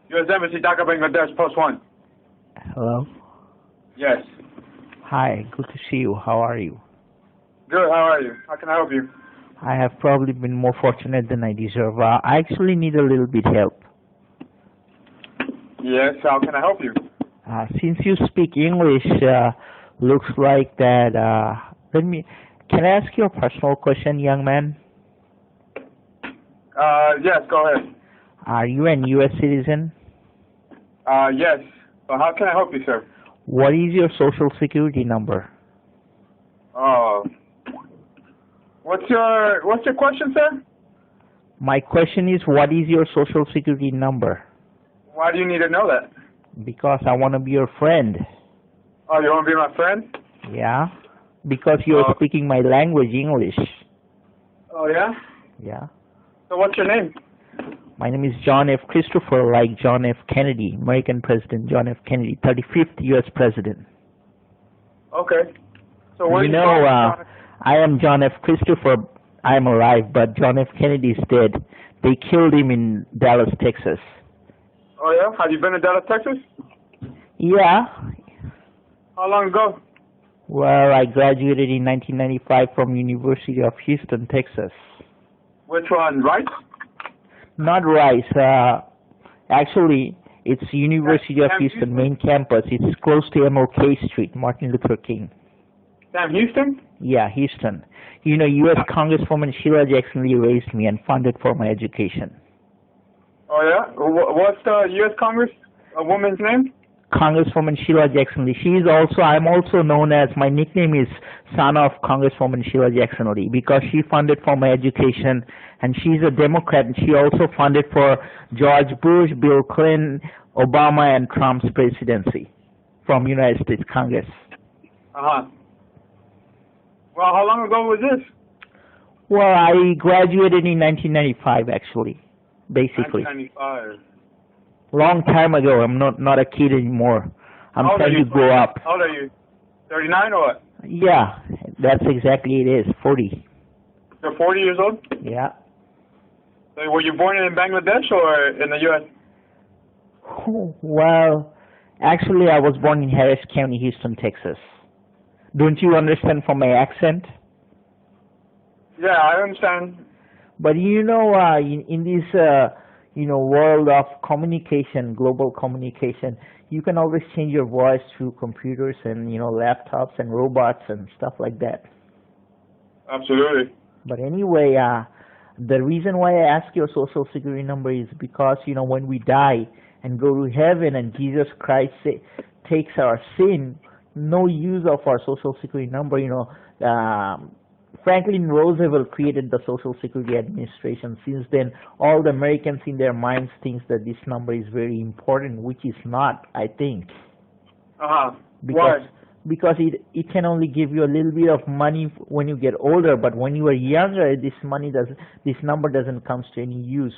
U.S. Embassy, Dhaka, Bangladesh, post 1. Hello. Yes. Hi, good to see you. How are you? Good, how are you? How can I help you? I have probably been more fortunate than I deserve. I actually need a little bit help. Yes, how can I help you? Since you speak English, looks like that, can I ask you a personal question, young man? Yes, go ahead. Are you an U.S. citizen? Yes. Well, how can I help you, sir? What is your social security number? What's your question, sir? My question is, what is your social security number? Why do you need to know that? Because I want to be your friend. Oh, you want to be my friend? Yeah? Because you're speaking my language, English. Oh, yeah? Yeah. So what's your name? My name is John F. Christopher, like John F. Kennedy, American President John F. Kennedy, 35th U.S. President. Okay. So where you know, I am John F. Christopher. I am alive, but John F. Kennedy is dead. They killed him in Dallas, Texas. Oh, yeah? Have you been to Dallas, Texas? Yeah. How long ago? Well, I graduated in 1995 from University of Houston, Texas. Which one, Rice? Not Rice. Actually, it's University of Houston main campus. It's close to MLK Street, Martin Luther King. Sam Houston? Yeah, Houston. You know, U.S. Congresswoman Sheila Jackson Lee raised me and funded for my education. Oh, yeah? What's the U.S. Congresswoman's name? Congresswoman Sheila Jackson Lee. I'm also known as, my nickname is son of Congresswoman Sheila Jackson Lee, because she funded for my education, and she's a Democrat, and she also funded for George Bush, Bill Clinton, Obama, and Trump's presidency from United States Congress. Uh-huh. Well, how long ago was this? Well, I graduated in 1995, actually, basically. 1995. Long time ago. I'm not a kid anymore. I'm trying to grow up. How old are you? 39 or what? Yeah, that's exactly it is. 40. You're 40 years old? Yeah. So were you born in Bangladesh or in the U.S.? Well, actually, I was born in Harris County, Houston, Texas. Don't you understand from my accent? Yeah, I understand. But you know, in this world of communication, global communication, you can always change your voice through computers and laptops and robots and stuff like that. Absolutely. But anyway, the reason why I ask your social security number is because when we die and go to heaven and Jesus Christ takes our sin, no use of our social security number. Franklin Roosevelt created the Social Security Administration. Since then, all the Americans in their minds think that this number is very important, which is not, I think. Why? Because it can only give you a little bit of money when you get older, but when you are younger, this number doesn't come to any use.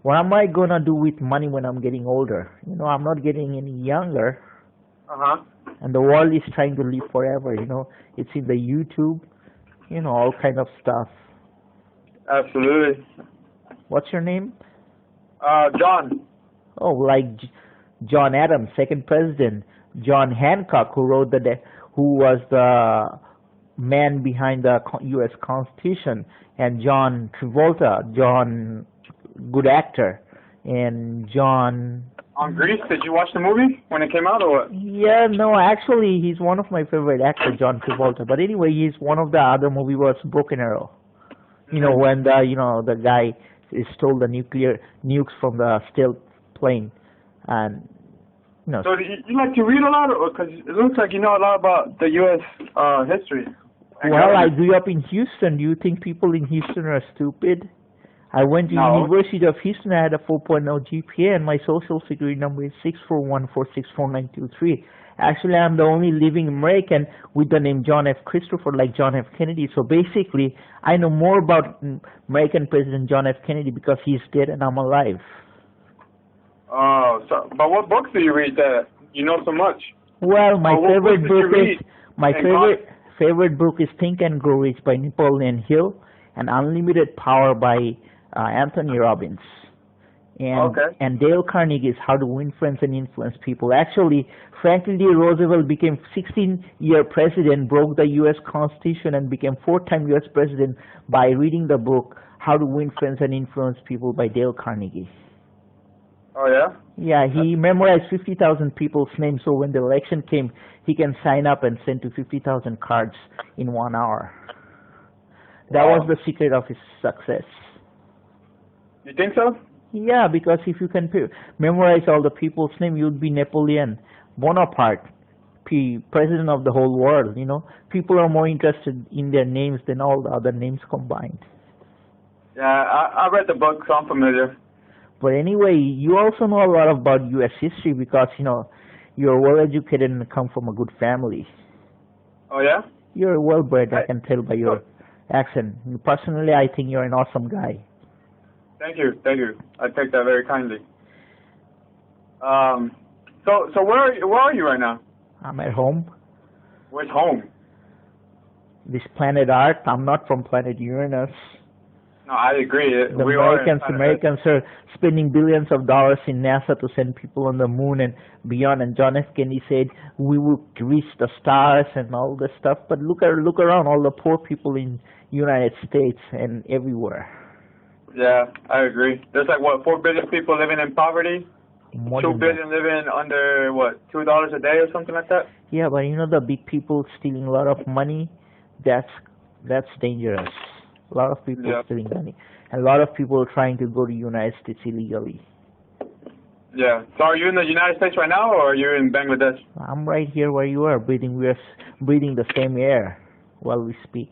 What am I gonna do with money when I'm getting older? I'm not getting any younger. And the world is trying to live forever. It's in the YouTube. All kind of stuff. Absolutely. What's your name? John. Oh, like John Adams, second president. John Hancock, who was the man behind the U.S. Constitution, and John Travolta, John, good actor, and John. On Grease, did you watch the movie when it came out or what? Yeah, no, actually, he's one of my favorite actors, John Travolta. But anyway, he's one of the other movie was Broken Arrow. When the guy stole the nukes from the stealth plane, and So you like to read a lot, because it looks like you know a lot about the U.S. history. Well, I grew up in Houston. Do you think people in Houston are stupid? I went to University of Houston. I had a 4.0 GPA, and my social security number is 641464923. Actually, I'm the only living American with the name John F. Christopher, like John F. Kennedy. So basically, I know more about American President John F. Kennedy because he's dead and I'm alive. Oh, but what books do you read that you know so much? Well, my favorite book is Think and Grow Rich by Napoleon Hill, and Unlimited Power by Anthony Robbins. And Dale Carnegie's How to Win Friends and Influence People. Actually, Franklin D. Roosevelt became 16-year president, broke the U.S. Constitution, and became 4-time U.S. president by reading the book How to Win Friends and Influence People by Dale Carnegie. Oh, yeah? Yeah, he memorized 50,000 people's names, so when the election came, he can sign up and send to 50,000 cards in 1 hour. That was the secret of his success. You think so? Yeah, because if you can memorize all the people's name, you'd be Napoleon Bonaparte, president of the whole world, you know. People are more interested in their names than all the other names combined. Yeah, I read the book, so I'm familiar. But anyway, you also know a lot about U.S. history because, you know, you're well-educated and come from a good family. Oh, yeah? You're well-bred, I can tell by your accent. Personally, I think you're an awesome guy. Thank you. I take that very kindly. So where are you right now? I'm at home. Where's home? This planet Earth. I'm not from planet Uranus. No, I agree. The Americans are spending billions of dollars in NASA to send people on the moon and beyond. And John F. Kennedy said we will reach the stars and all this stuff. But look around, all the poor people in United States and everywhere. Yeah, I agree. There's like, what, 4 billion people living in poverty? More 2 billion living under, what, $2 a day or something like that? Yeah, but you know the big people stealing a lot of money? That's dangerous. A lot of people stealing money. And a lot of people are trying to go to the United States illegally. Yeah. So are you in the United States right now, or are you in Bangladesh? I'm right here where you are, breathing. We are breathing the same air while we speak.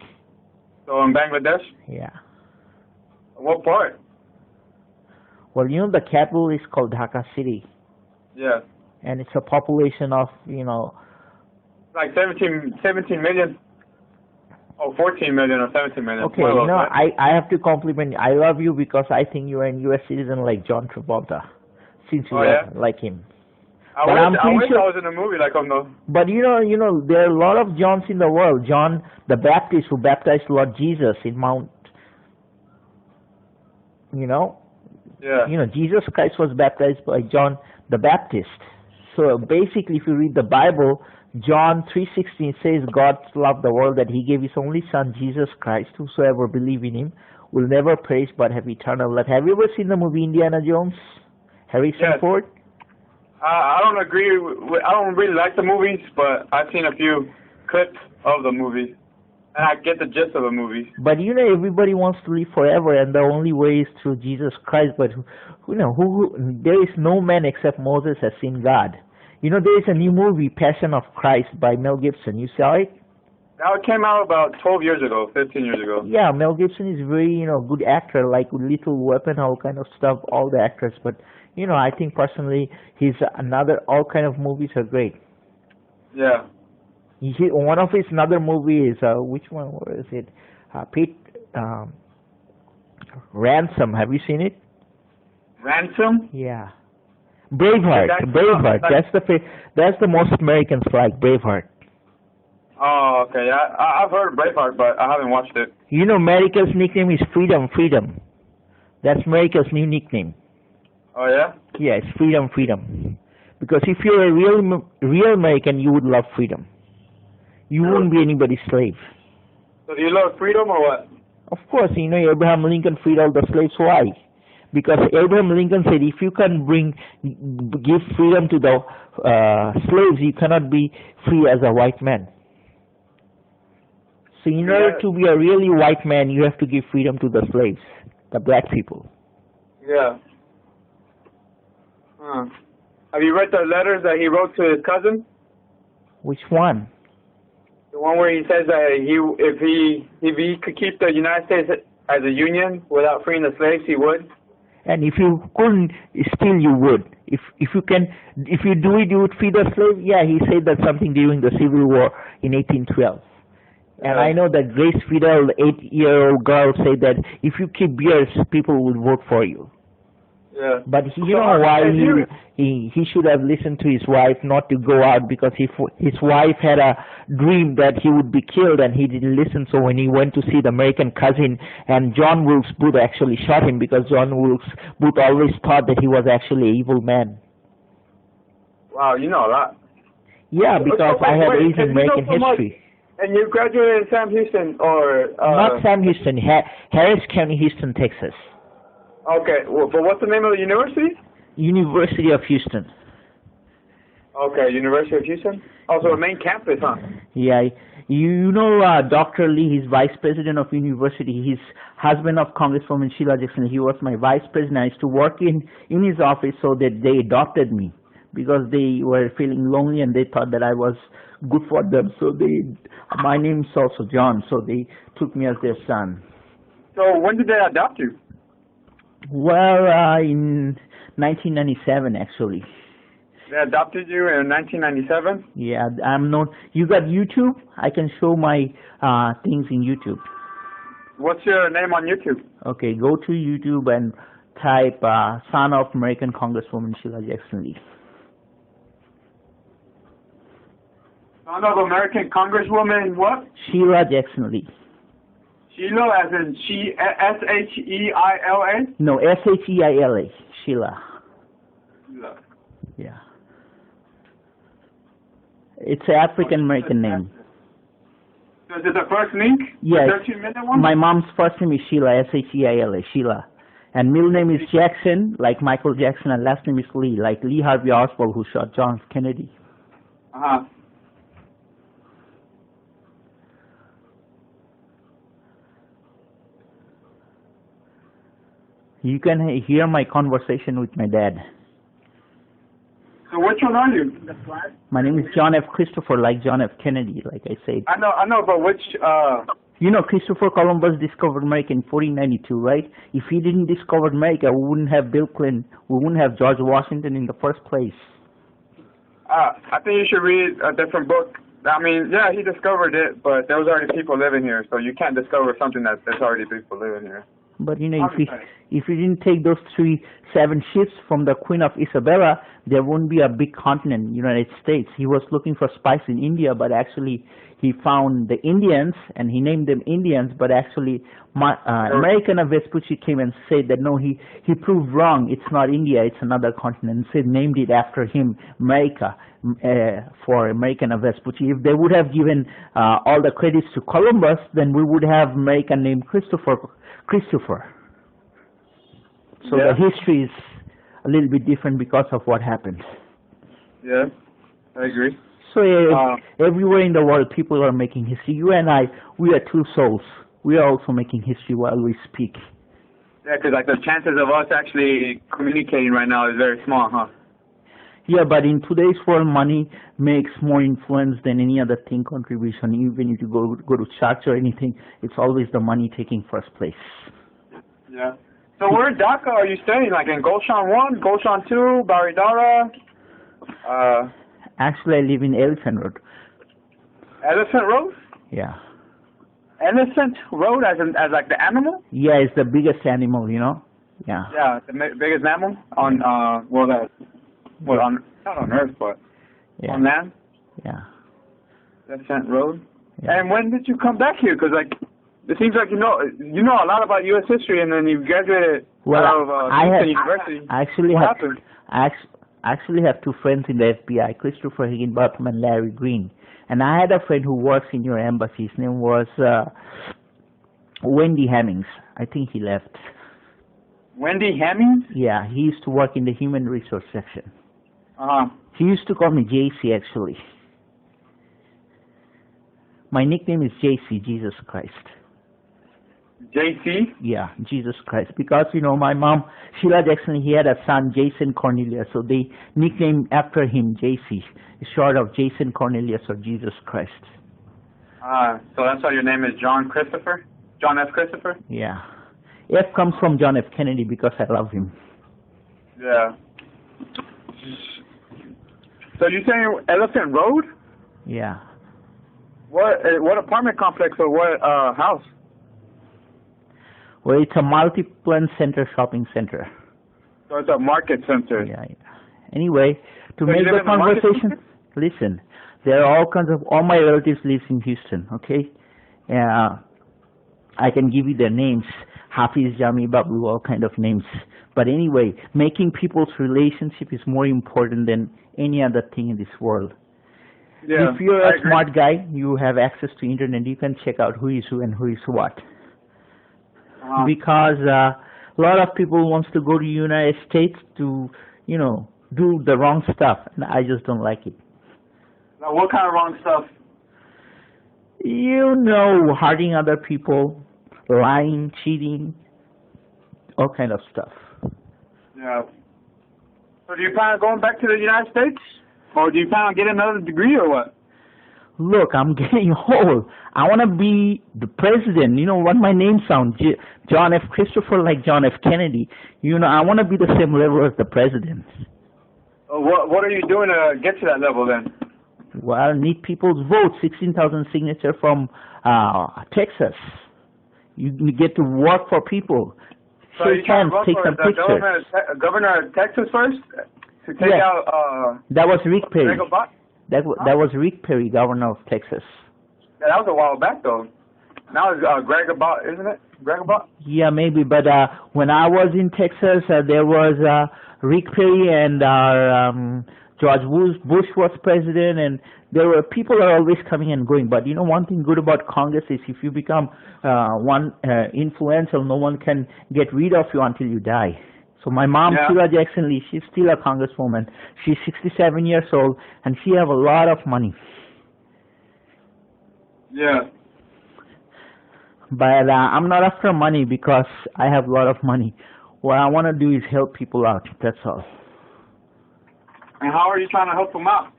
So in Bangladesh? Yeah. What part? Well, you know the capital is called Dhaka City. Yeah. And it's a population of, you know... Like 17 million? Oh, 14 million or 17 million. Okay, you know, I have to compliment you. I love you because I think you're a U.S. citizen like John Travolta, since you are like him. I wish I was in a movie like him, though. But you know, there are a lot of Johns in the world. John the Baptist, who baptized Lord Jesus in Mount... You know? Yeah. You know, Jesus Christ was baptized by John the Baptist. So basically, if you read the Bible, John 3:16 says God loved the world that he gave his only son, Jesus Christ. Whosoever believe in him will never perish but have eternal life. Have you ever seen the movie Indiana Jones? Harrison Ford? I don't agree. I don't really like the movies, but I've seen a few clips of the movie. And I get the gist of the movie. But you know, everybody wants to live forever, and the only way is through Jesus Christ. But there is no man except Moses has seen God. You know, there is a new movie, Passion of Christ, by Mel Gibson. You saw it? Now it came out about 12 years ago, 15 years ago. Yeah, Mel Gibson is very, good actor, like Little Weapon, all kind of stuff, all the actors. But, I think personally, all kind of movies are great. Yeah. One of his another movie is, which one was it? Ransom. Have you seen it? Ransom? Yeah. Braveheart. Braveheart. That's the most Americans like, Braveheart. Oh, okay. I've heard of Braveheart, but I haven't watched it. You know, America's nickname is Freedom. Freedom. That's America's new nickname. Oh, yeah? Yeah, it's Freedom. Freedom. Because if you're a real American, you would love freedom. You wouldn't be anybody's slave. So do you love freedom or what? Of course. Abraham Lincoln freed all the slaves. Why? Because Abraham Lincoln said, if you can give freedom to the slaves, you cannot be free as a white man. So in order to be a really white man, you have to give freedom to the slaves, the black people. Yeah. Have you read the letters that he wrote to his cousin? Which one? The one where he says that if he could keep the United States as a union without freeing the slaves, he would. And if you couldn't, still you would. If you do it, you would free the slaves. Yeah, he said that something during the Civil War in 1812. And I know that Grace Fidel, the 8-year-old girl, said that if you keep beers, people will vote for you. Yeah. But you know why he should have listened to his wife not to go out, because his wife had a dream that he would be killed and he didn't listen. So when he went to see the American Cousin, and John Wilkes Booth actually shot him, because John Wilkes Booth always thought that he was actually an evil man. Wow, you know a lot. Yeah, because I have Asian American history. And you graduated in Sam Houston, or not Sam Houston, Harris County, Houston, Texas. Okay, well, but what's the name of the university? University of Houston. Okay, University of Houston. Also, the main campus, huh? Yeah, you know Dr. Lee, he's vice president of university. He's husband of Congresswoman Sheila Jackson. He was my vice president. I used to work in his office, so that they adopted me, because they were feeling lonely and they thought that I was good for them. So my name's also John, so they took me as their son. So when did they adopt you? Well, in 1997, actually. They adopted you in 1997? Yeah, I'm not. You got YouTube? I can show my things in YouTube. What's your name on YouTube? Okay, go to YouTube and type son of American Congresswoman Sheila Jackson Lee. Son of American Congresswoman what? Sheila Jackson Lee. Sheila, as in S-H-E-I-L-A? No, S-H-E-I-L-A. Sheila. Sheila. Yeah. It's an African American name. So is it the first link? Yes. The 13-minute one? My mom's first name is Sheila, S-H-E-I-L-A, Sheila. And middle name is Jackson, like Michael Jackson, and last name is Lee, like Lee Harvey Oswald, who shot John Kennedy. Uh-huh. You can hear my conversation with my dad. So which one are you? My name is John F. Christopher, like John F. Kennedy, like I said. I know, but which, You know, Christopher Columbus discovered America in 1492, right? If he didn't discover America, we wouldn't have Bill Clinton, we wouldn't have George Washington in the first place. I think you should read a different book. I mean, yeah, he discovered it, but there was already people living here, so you can't discover something that there's already people living here. But you know, if we didn't take those 7 ships from the Queen of Isabella, there wouldn't be a big continent, United States. He was looking for spice in India, but actually he found the Indians and he named them Indians. But actually, American Vespucci came and said that no, he proved wrong. It's not India, it's another continent. And named it after him, America, for American Vespucci. If they would have given all the credits to Columbus, then we would have American named Christopher. So yeah. The history is a little bit different because of what happened. Yeah, I agree. So everywhere in the world, people are making history. You and I, we are two souls. We are also making history while we speak. Yeah, because like the chances of us actually communicating right now is very small, huh? Yeah, but in today's world, money makes more influence than any other thing contribution. Even if you go to church or anything, it's always the money taking first place. Yeah. So where in Dhaka are you staying? Like in Gulshan 1, Gulshan 2, Baridara? Actually, I live in Elephant Road. Elephant Road? Yeah. Elephant Road as like the animal? Yeah, it's the biggest animal, you know? Yeah. Yeah, the biggest mammal on, not on Earth, but on land? Yeah. Elephant Road? Yeah. And when did you come back here? Because like, it seems like you know a lot about U.S. history, and then you graduated out of University. I actually have 2 friends in the FBI, Christopher Higginbotham and Larry Green. And I had a friend who works in your embassy. His name was Wendy Hemmings. I think he left. Wendy Hemmings? Yeah, he used to work in the human resource section. Uh-huh. He used to call me JC, actually. My nickname is JC, Jesus Christ. JC? Yeah, Jesus Christ. Because, you know, my mom, Sheila Jackson, he had a son, Jason Cornelius, so they nicknamed after him JC, short of Jason Cornelius or Jesus Christ. So that's why your name is John Christopher? John F. Christopher? Yeah. F comes from John F. Kennedy because I love him. Yeah. So you're saying Elephant Road? Yeah. What apartment complex or what house? Well, it's a multi-plan center, shopping center. So So it's a market center. Yeah. Anyway, to So make you live the in the market conversation, listen, there are all my relatives live in Houston, okay? I can give you their names, Hafiz, Jami, Babu, all kind of names. But anyway, making people's relationship is more important than any other thing in this world. Yeah, if you're a smart guy, you have access to internet, you can check out who is who and who is what. Because a lot of people wants to go to United States to, do the wrong stuff, and I just don't like it. Now, what kind of wrong stuff? Hurting other people, lying, cheating, all kind of stuff. Yeah. So do you plan on going back to the United States? Or do you plan on getting another degree or what? Look, I'm getting old. I want to be the president. You know what my name sounds? John F. Christopher, like John F. Kennedy. I want to be the same level as the president. What are you doing to get to that level then? Well, I need people's votes, 16,000 signatures from Texas. You get to work for people. So you trying to take some pictures. Governor of Texas first? To take out... that was Rick Perry. That Huh? was Rick Perry, governor of Texas. Yeah, that was a while back though. Now it's Greg Abbott, isn't it? Greg Abbott? Yeah, maybe. But when I was in Texas, there was Rick Perry and George Bush was president, and there were people are always coming and going. But one thing good about Congress is if you become influential, no one can get rid of you until you die. So my mom, Sheila Jackson Lee, she's still a congresswoman. She's 67 years old, and she have a lot of money. Yeah. But I'm not after money because I have a lot of money. What I want to do is help people out. That's all. And how are you trying to help them out?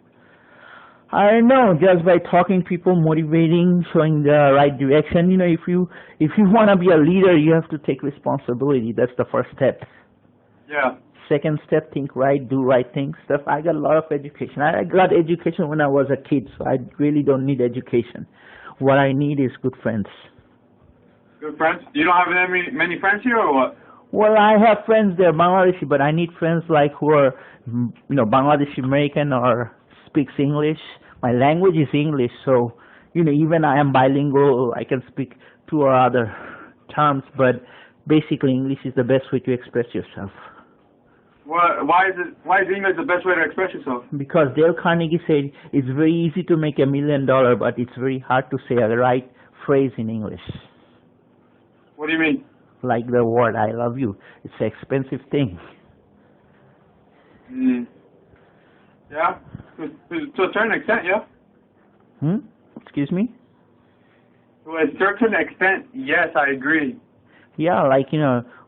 I don't know, just by talking to people, motivating, showing the right direction. If you want to be a leader, you have to take responsibility. That's the first step. Yeah. Second step, think right, do right things. Stuff. I got a lot of education. I got education when I was a kid, so I really don't need education. What I need is good friends. Good friends? You don't have many friends here, or what? Well, I have friends there, Bangladeshi, but I need friends like who are, Bangladeshi American or speaks English. My language is English, so even I am bilingual. I can speak two or other terms, but basically English is the best way to express yourself. Why is English the best way to express yourself? Because Dale Carnegie said it's very easy to make $1 million, but it's very hard to say the right phrase in English. What do you mean? Like the word "I love you." It's an expensive thing. Yeah, to a certain extent, yeah. Excuse me? To a certain extent, yes, I agree. Yeah, like,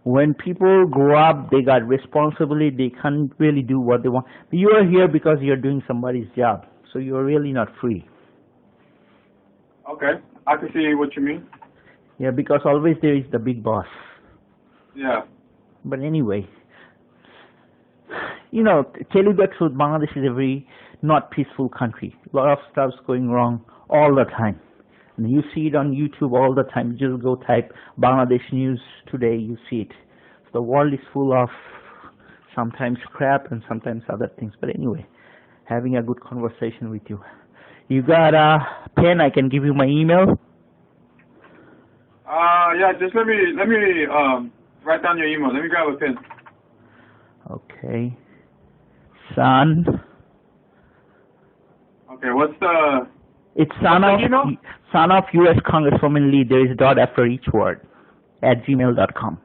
when people grow up, they got responsibility, they can't really do what they want. You are here because you're doing somebody's job, so you're really not free. Okay, I can see what you mean. Yeah, because always there is the big boss. Yeah. But anyway, tell you the truth, Bangladesh is a very not peaceful country. A lot of stuff's going wrong all the time. And you see it on YouTube all the time. You just go type Bangladesh news today, you see it. So the world is full of sometimes crap and sometimes other things. But anyway, having a good conversation with you. You got a pen? I can give you my email. Yeah, just let me write down your email. Let me grab a pen. Okay. Son. Okay, what's the... It's son of U.S. Congresswoman Lee. There is a dot after each word. @gmail.com.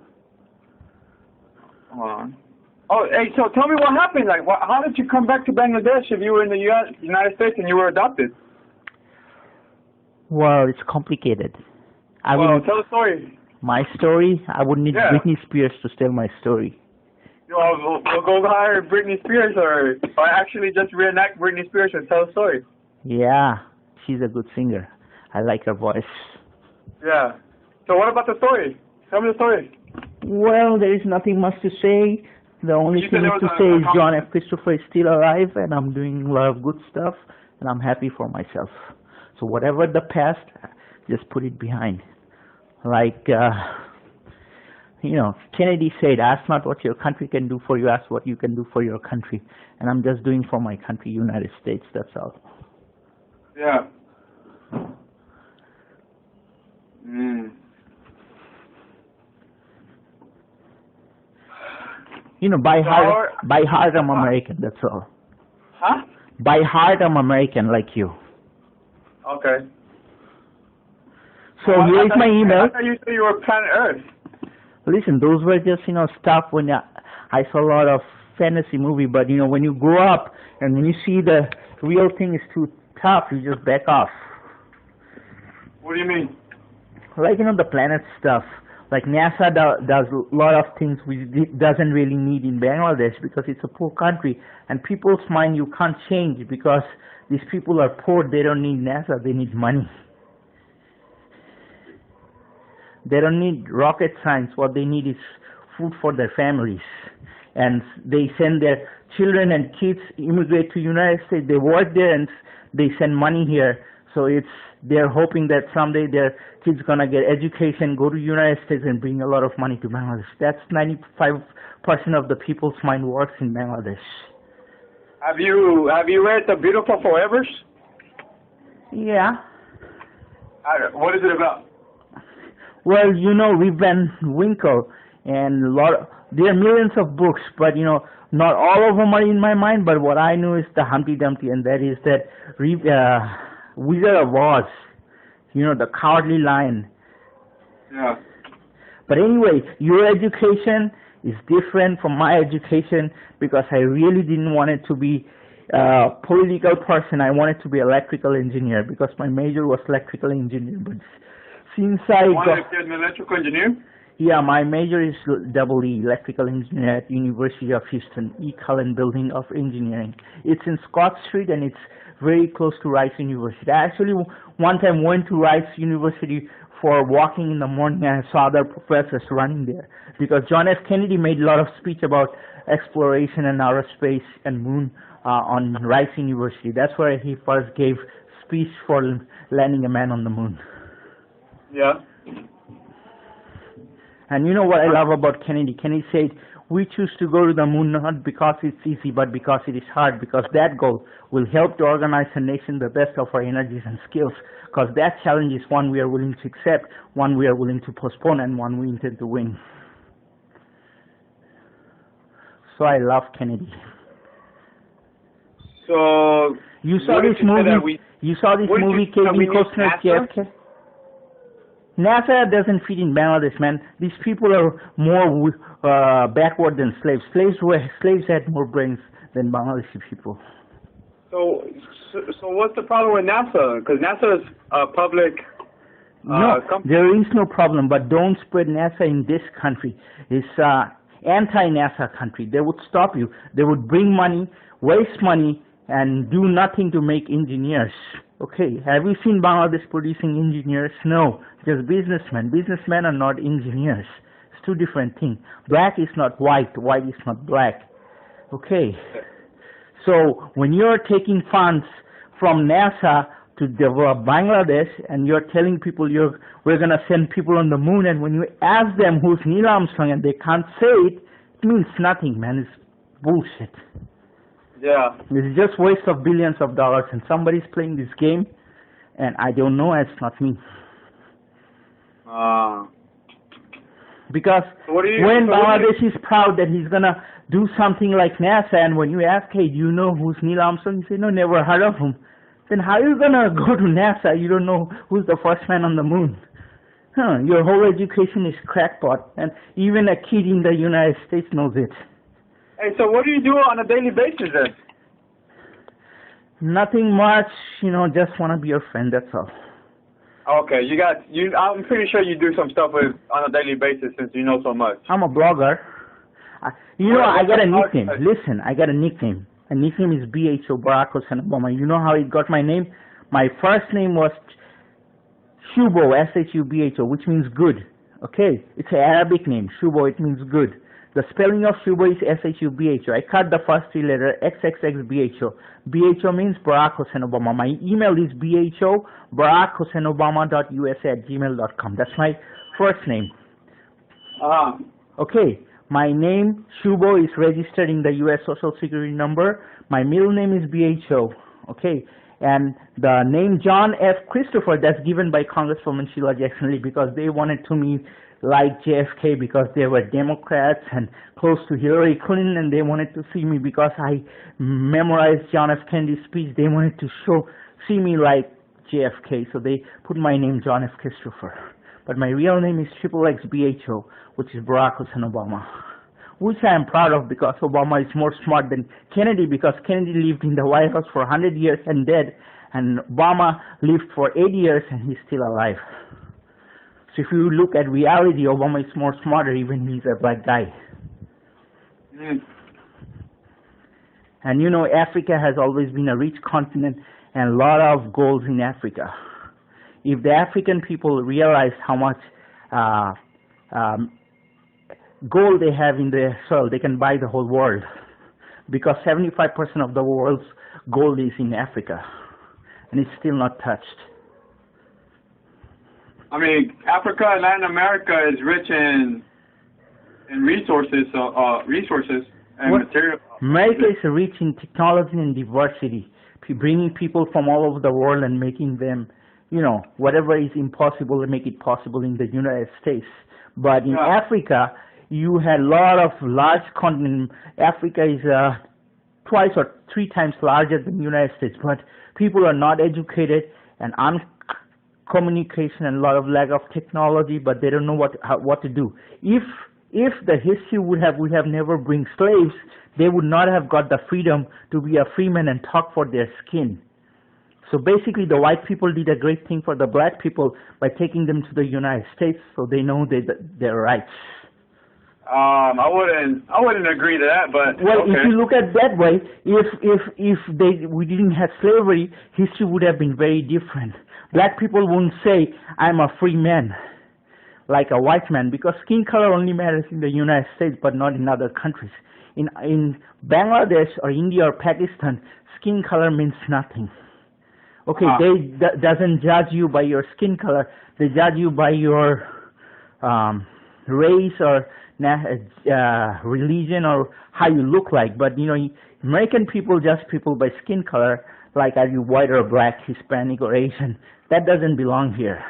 Hold on. Oh, hey, so tell me what happened. Like, how did you come back to Bangladesh if you were in the United States and you were adopted? Well, it's complicated. Tell the story. My story? I would need Britney Spears to tell my story. We'll go hire Britney Spears or actually just reenact Britney Spears and tell the story. Yeah, she's a good singer. I like her voice. Yeah. So what about the story? Tell me the story. Well, there is nothing much to say. The only thing to say is John F. Christopher is still alive, and I'm doing a lot of good stuff, and I'm happy for myself. So whatever the past, just put it behind. Like, You know, Kennedy said, ask not what your country can do for you, ask what you can do for your country. And I'm just doing for my country, United States, that's all. Yeah. You know, by heart I'm American, that's all. Huh? By heart I'm American, like you. Okay. So here's my email. I thought you said you were planet Earth. Listen, those were just, you know, stuff when I saw a lot of fantasy movie, but, you know, when you grow up and when you see the real thing is too tough, you just back off. What do you mean? Like, you know, the planet stuff. Like NASA does a lot of things which it doesn't really need in Bangladesh because it's a poor country. And people's mind you can't change because these people are poor. They don't need NASA. They need money. They don't need rocket science. What they need is food for their families. And they send their children and kids immigrate to United States. They work there and they send money here. So they're hoping that someday their kids gonna get education, go to United States, and bring a lot of money to Bangladesh. That's 95% of the people's mind works in Bangladesh. Have you read The Beautiful Forevers? Yeah. What is it about? Well, you know, Rip Van Winkle and there are millions of books, but you know, not all of them are in my mind. But what I know is the Humpty Dumpty, and that is that Wizard of Oz. You know, the Cowardly Lion. Yeah. But anyway, your education is different from my education because I really didn't want it to be a political person. I wanted to be electrical engineer because my major was electrical engineer. But since I wanted to be an electrical engineer? Yeah, my major is EE, electrical engineer at University of Houston, E. Cullen Building of Engineering. It's in Scott Street and it's very close to Rice University. I actually one time went to Rice University for walking in the morning and I saw other professors running there because John F. Kennedy made a lot of speech about exploration and outer space and moon on Rice University. That's where he first gave speech for landing a man on the moon. Yeah. And you know what I love about Kennedy? Kennedy said, we choose to go to the moon not because it's easy, but because it is hard, because that goal will help to organize a nation the best of our energies and skills, because that challenge is one we are willing to accept, one we are willing to postpone, and one we intend to win. So I love Kennedy. So you saw this movie? You saw this movie, Kevin Costner, JFK? NASA doesn't fit in Bangladesh, man. These people are more backward than slaves. Slaves had more brains than Bangladeshi people. So what's the problem with NASA? Because NASA is a public company. There is no problem, but don't spread NASA in this country. It's anti-NASA country. They would stop you. They would bring money, waste money, and do nothing to make engineers. Okay, have you seen Bangladesh producing engineers? No, just businessmen. Businessmen are not engineers. It's two different things. Black is not white, white is not black. Okay, so when you're taking funds from NASA to develop Bangladesh and you're telling people we're going to send people on the moon, and when you ask them who's Neil Armstrong and they can't say it, it means nothing, man. It's bullshit. Yeah. It's just waste of billions of dollars, and somebody's playing this game, and I don't know, it's not me. Because when Bangladesh is proud that he's going to do something like NASA, and when you ask, hey, do you know who's Neil Armstrong? You say, no, never heard of him. Then how are you going to go to NASA? You don't know who's the first man on the moon. Your whole education is crackpot, and even a kid in the United States knows it. Hey, so what do you do on a daily basis then? Nothing much, just want to be your friend, that's all. Okay, I'm pretty sure you do some stuff on a daily basis since you know so much. I'm a blogger. I got a nickname. Listen, I got a nickname. My nickname is BHO, Barack Hussein Obama. You know how it got my name? My first name was Shubo, S-H-U-B-H-O, which means good. Okay? It's an Arabic name. Shubo, it means good. The spelling of Shubo is S-H-U-B-H-O. I cut the first three letters, XXXBHO. BHO means Barack Hussein Obama. My email is BHO, BarackHusseinObama.usa@gmail.com. That's my first name. Okay, my name, Shubo, is registered in the U.S. Social Security number. My middle name is BHO. Okay, and the name John F. Christopher, that's given by Congresswoman Sheila Jackson Lee because they wanted to me like JFK because they were Democrats and close to Hillary Clinton, and they wanted to see me because I memorized John F. Kennedy's speech. They wanted to see me like JFK, so they put my name John F. Christopher. But my real name is XXXBHO, which is Barack Hussein Obama, which I am proud of because Obama is more smart than Kennedy because Kennedy lived in the White House for 100 years and dead, and Obama lived for 8 years and he's still alive. So if you look at reality, Obama is more smarter even he's a black guy. And you know, Africa has always been a rich continent and a lot of gold in Africa. If the African people realized how much gold they have in their soil, they can buy the whole world. Because 75% of the world's gold is in Africa, and it's still not touched. I mean, Africa and Latin America is rich in resources, and material. America is rich in technology and diversity, bringing people from all over the world and making them, you know, whatever is impossible to make it possible in the United States. But in Africa, you had a lot of large continent. Africa is 2 or 3 times larger than the United States, but people are not educated and communication and a lot of lack of technology, but they don't know what to do. If the history we have never bring slaves, they would not have got the freedom to be a free man and talk for their skin. So basically, the white people did a great thing for the black people by taking them to the United States, so they know their rights. I wouldn't agree to that, but well, okay. If you look at it that way, if we didn't have slavery, history would have been very different. Black people wouldn't say, I'm a free man, like a white man, because skin color only matters in the United States, but not in other countries. In Bangladesh or India or Pakistan, skin color means nothing. Okay, they doesn't judge you by your skin color. They judge you by your race or religion or how you look like. But you know, American people judge people by skin color, like are you white or black, Hispanic or Asian. That doesn't belong here.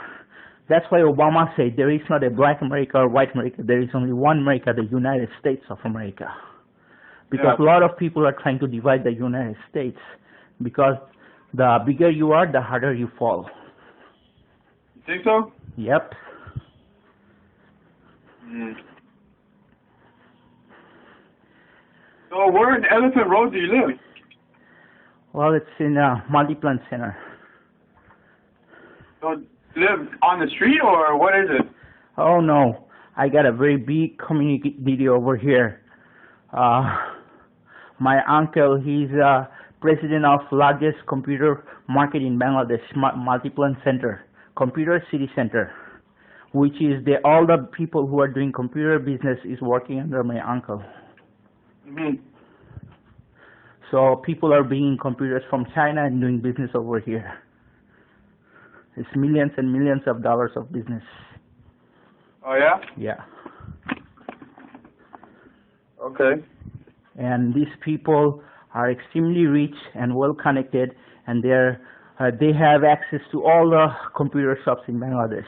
That's why Obama said there is not a black America or white America. There is only one America, the United States of America. Because a lot of people are trying to divide the United States. Because the bigger you are, the harder you fall. You think so? Yep. So where in Elephant Road do you live? Well, it's in a multi-plant center. So you live on the street or what is it? Oh no, I got a very big community over here. My uncle, he's president of largest computer market in Bangladesh, multi-plant center, computer city center, which is all the people who are doing computer business is working under my uncle. So people are bringing computers from China and doing business over here. It's millions and millions of dollars of business. Oh yeah? Yeah. Okay. And these people are extremely rich and well connected, and they have access to all the computer shops in Bangladesh.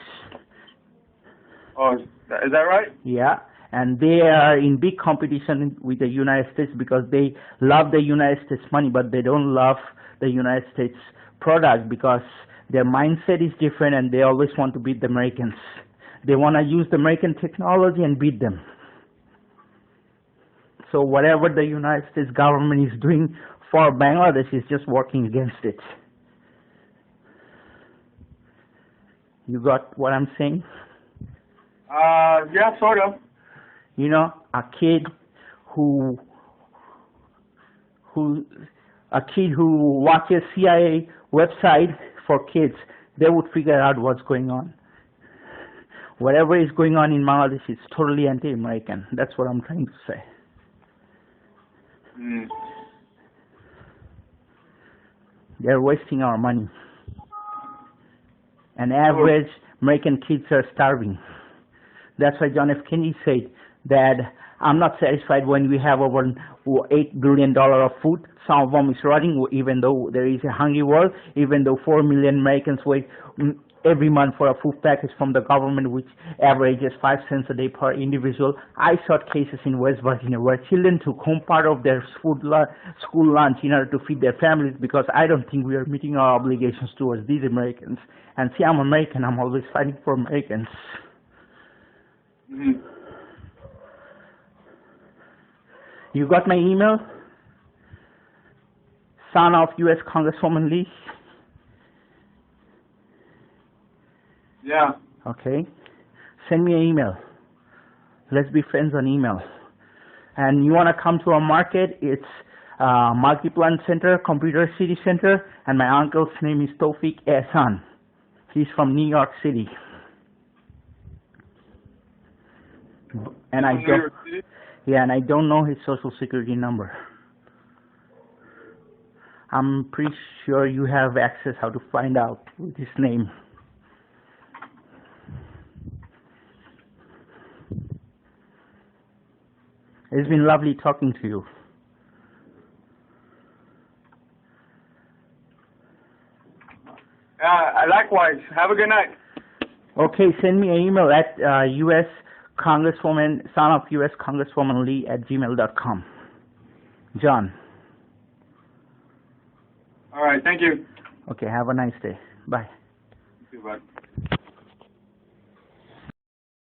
Oh, is that right? Yeah, and they are in big competition with the United States because they love the United States money, but they don't love the United States product because their mindset is different and they always want to beat the Americans. They want to use the American technology and beat them. So whatever the United States government is doing for Bangladesh is just working against it. You got what I'm saying? Yeah, sort of. You know, a kid who watches CIA website for kids, they would figure out what's going on. Whatever is going on in Bangladesh is totally anti-American. That's what I'm trying to say. They're wasting our money. And average American kids are starving. That's why John F. Kennedy said that I'm not satisfied when we have over $8 billion of food. Some of them is rotting, even though there is a hungry world, even though 4 million Americans wait every month for a food package from the government, which averages 5 cents a day per individual. I saw cases in West Virginia where children took home part of their school lunch in order to feed their families, because I don't think we are meeting our obligations towards these Americans. And see, I'm American. I'm always fighting for Americans. Mm-hmm. You got my email? Son of U.S. Congresswoman Lee? Yeah. Okay. Send me an email. Let's be friends on email. And you want to come to our market? It's Multi-Plant Center, Computer City Center, and my uncle's name is Tawfiq Ehsan. He's from New York City. And I don't know his social security number. I'm pretty sure you have access how to find out with his name. It's been lovely talking to you. Likewise. Have a good night. Okay, send me an email at U.S. Congresswoman, son of U.S. Congresswoman Lee at gmail.com. John. All right. Thank you. Okay, have a nice day. Bye. You too, bud.